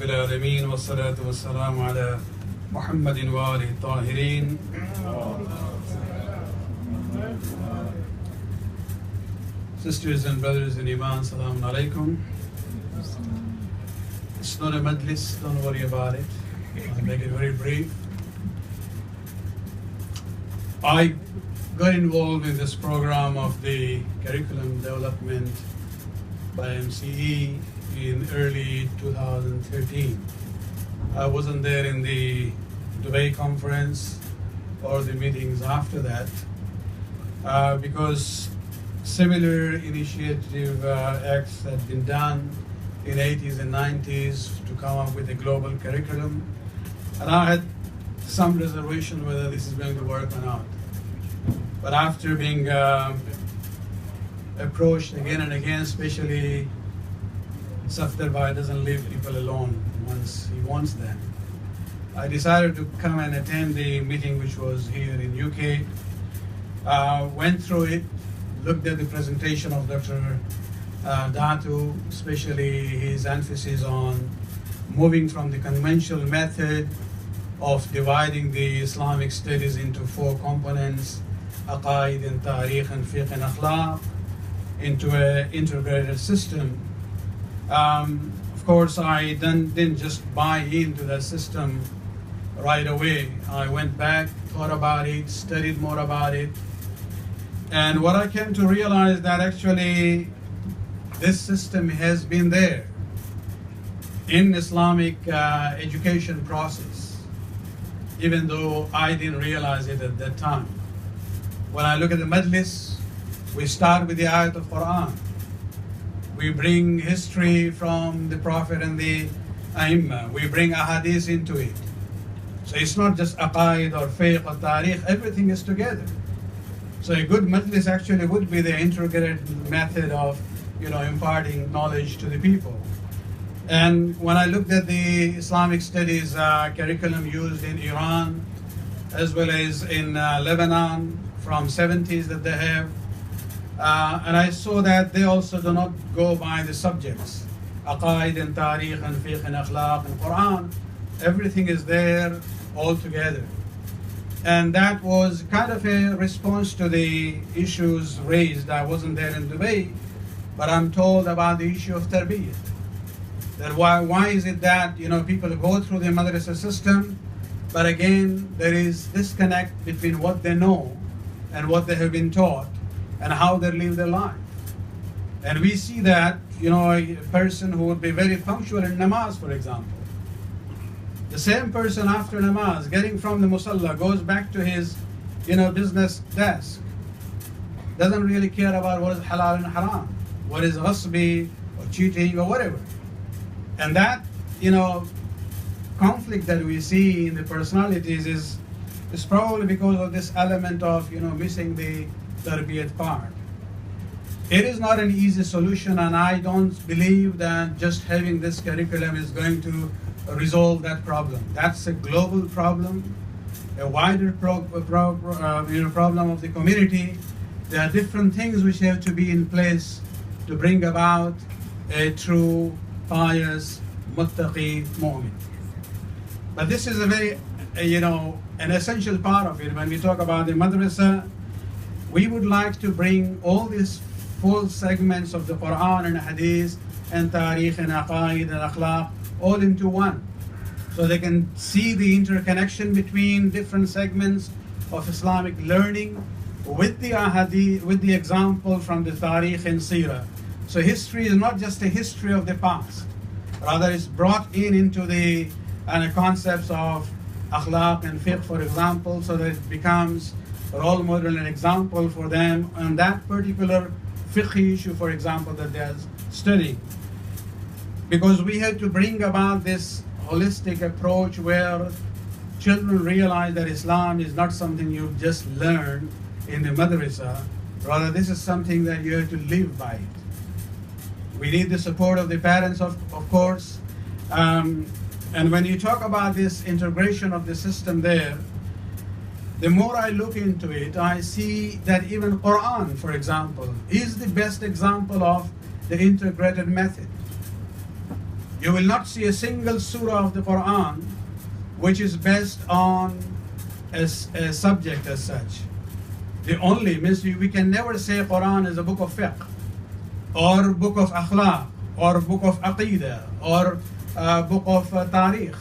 رب العالمين والصلاة والسلام على محمد وآله الطاهرين. Sisters and brothers in Iman, Salaam Alaikum. It's not a majlis, don't worry about it. I'll make it very brief. I got involved in this program of the curriculum development by MCE in early 2013. I wasn't there in the Dubai conference or the meetings after that because similar initiative acts had been done in 80s and 90s to come up with a global curriculum, and I had some reservation whether this is going to work or not. But after being approached again and again, especially Safdarbai doesn't leave people alone once he wants them, I decided to come and attend the meeting which was here in UK. Went through it, looked at the presentation of Dr. Datu, especially his emphasis on moving from the conventional method of dividing the Islamic studies into four components, aqaid and tariq and fiqh and akhlaq, into an integrated system. Of course, I didn't just buy into that system right away. I went back, thought about it, studied more about it, and what I came to realize that actually this system has been there in Islamic education process, even though I didn't realize it at that time. When I look at the majlis, we start with the ayat of Quran. We bring history from the Prophet and the Aimma. We bring ahadith into it. So it's not just aqaid or fiqh or tariq, everything is together. So a good majlis actually would be the integrated method of imparting knowledge to the people. And when I looked at the Islamic studies curriculum used in Iran, as well as in Lebanon from 70s that they have, and I saw that they also do not go by the subjects, aqaid and tariq and fiqh and akhlaq and Quran. Everything is there all together. And that was kind of a response to the issues raised. I wasn't there in Dubai, but I'm told about the issue of tarbiyah. That why is it that people go through the madrasa system, but again there is disconnect between what they know and what they have been taught and how they live their life. And we see that a person who would be very punctual in namaz, for example, the same person after namaz, getting from the musalla, goes back to his business desk, doesn't really care about what is halal and haram, what is ghasbi or cheating or whatever. And that conflict that we see in the personalities is probably because of this element of missing the tarbiyat part. It is not an easy solution, and I don't believe that just having this curriculum is going to resolve that problem. That's a global problem, a wider problem of the community. There are different things which have to be in place to bring about a true, pious, muttaqi mu'min. But this is a very, an essential part of it. When we talk about the madrasa, we would like to bring all these full segments of the Quran and Hadith and Tariq and Aqaid and Akhlaq all into one, so they can see the interconnection between different segments of Islamic learning with the Ahadith, with the example from the Tariq and Seerah. So history is not just a history of the past, rather it's brought into the concepts of Akhlaq and Fiqh, for example, so that it becomes a role model and example for them on that particular fiqh issue, for example, that they are studying. Because we have to bring about this holistic approach where children realize that Islam is not something you just learn in the madrasa, rather this is something that you have to live by it. We need the support of the parents, of course, and when you talk about this integration of the system there, the more I look into it, I see that even Quran, for example, is the best example of the integrated method. You will not see a single surah of the Quran which is based on a subject as such. The only means we can never say Quran is a book of fiqh, or book of akhlaq, or book of aqidah, or book of tarikh.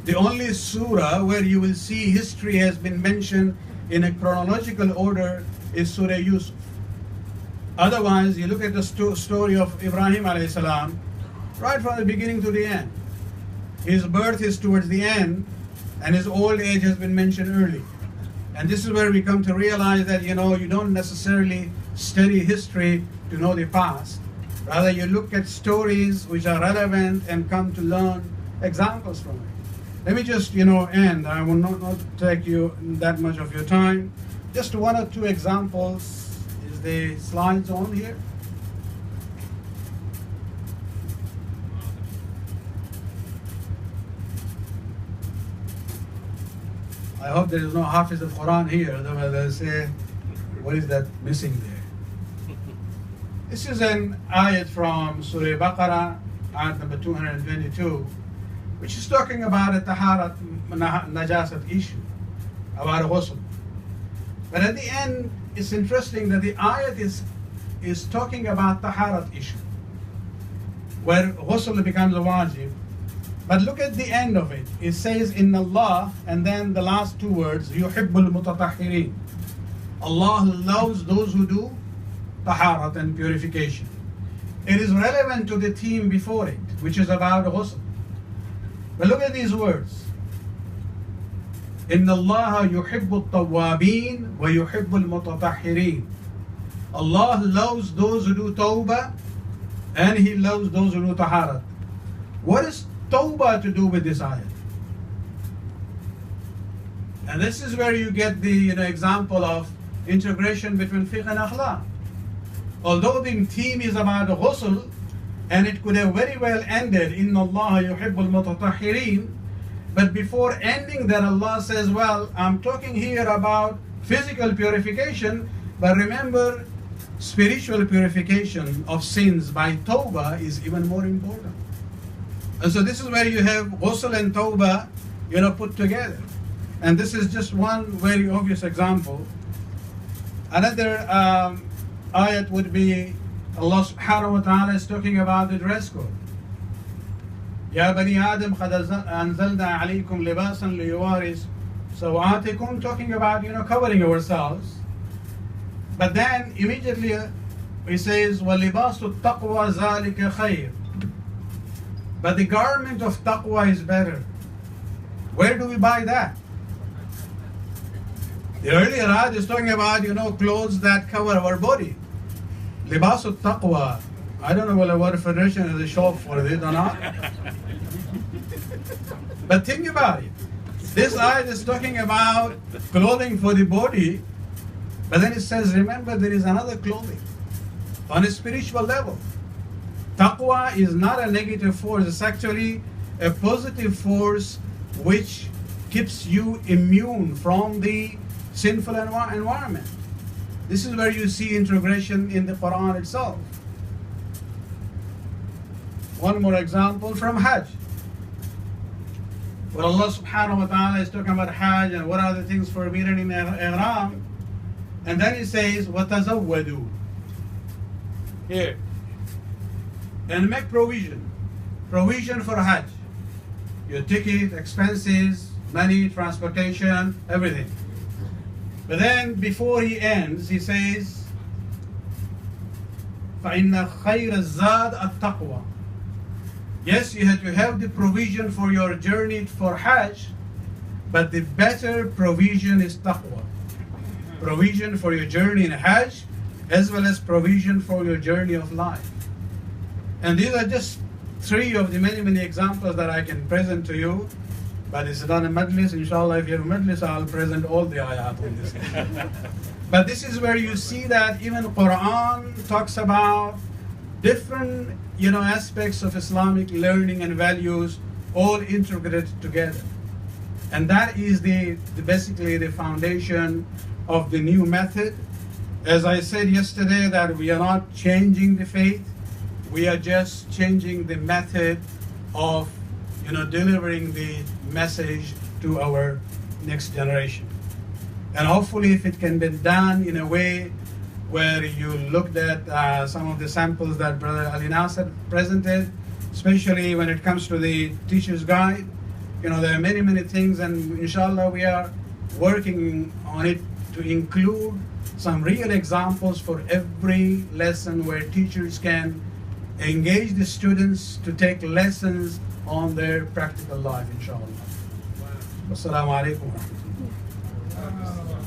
The only surah where you will see history has been mentioned in a chronological order is Surah Yusuf. Otherwise, you look at the story of Ibrahim alayhi salam, right from the beginning to the end. His birth is towards the end, and his old age has been mentioned early. And this is where we come to realize that, you don't necessarily study history to know the past. Rather, you look at stories which are relevant and come to learn examples from it. Let me just, end. I will not take you that much of your time. Just one or two examples. Is the slides on here? I hope there is no Hafiz of Quran here, otherwise they'll say, what is that missing there? This is an ayat from Surah Baqarah, ayat number 222, which is talking about a taharat najasat issue, about a ghusl. But at the end, it's interesting that the ayat is talking about taharat issue, where ghusl becomes a wajib. But look at the end of it. It says, Inna Allah, and then the last two words, yuhibbul mutatahhirin. Allah loves those who do taharat and purification. It is relevant to the theme before it, which is about ghusl. But look at these words. Inna Allah yuhibbul tawwabin wa yuhibbul mutatahhirin. Allah loves those who do tawbah, and He loves those who do taharat. What is tawbah to do with this ayat? And this is where you get the example of integration between fiqh and akhlaq. Although the theme is about ghusl, and it could have very well ended, Inna Allah yuhibbul mutatahhirin, but before ending that, Allah says, well, I'm talking here about physical purification, but remember, spiritual purification of sins by tawbah is even more important. And so this is where you have ghusl and tawbah, put together. And this is just one very obvious example. Another ayat would be Allah subhanahu wa ta'ala is talking about the dress code. Ya bani Adam qad anzalna alaykum libasan liyuwaris sawatikum, talking about covering ourselves. But then immediately he says, وَلِبَاسُ التَّقْوَى ذَلِكَ خَيْرٌ. But the garment of taqwa is better. Where do we buy that? The earlier ayat is talking about, clothes that cover our body. Libas al-taqwa. I don't know whether what federation is a shop for it or not. But think about it. This ayat is talking about clothing for the body, but then it says, remember, there is another clothing on a spiritual level. Taqwa is not a negative force, it's actually a positive force which keeps you immune from the sinful environment. This is where you see integration in the Quran itself. One more example from Hajj. Where Allah subhanahu wa ta'ala is talking about Hajj and what are the things forbidden in Ihram. And then He says, وَتَزَوَّدُوا. Here. And make provision. Provision for Hajj. Your ticket, expenses, money, transportation, everything. But then before He ends, He says, فَإِنَّ خَيْرَ الزَّادِ التَّقْوَى. Yes, you have to have the provision for your journey for Hajj, but the better provision is taqwa. Provision for your journey in Hajj, as well as provision for your journey of life. And these are just three of the many, many examples that I can present to you. But this is not a majlis. Inshallah, if you have a majlis, I'll present all the ayat on this. But this is where you see that even Quran talks about different, aspects of Islamic learning and values all integrated together. And that is basically the foundation of the new method. As I said yesterday, that we are not changing the faith. We are just changing the method of delivering the message to our next generation. And hopefully if it can be done in a way where you looked at some of the samples that Brother Ali Nasser presented, especially when it comes to the teacher's guide. There are many, many things, and inshallah we are working on it to include some real examples for every lesson where teachers can engage the students to take lessons on their practical life, inshallah. Wassalamu alaikum wa rahmatullah.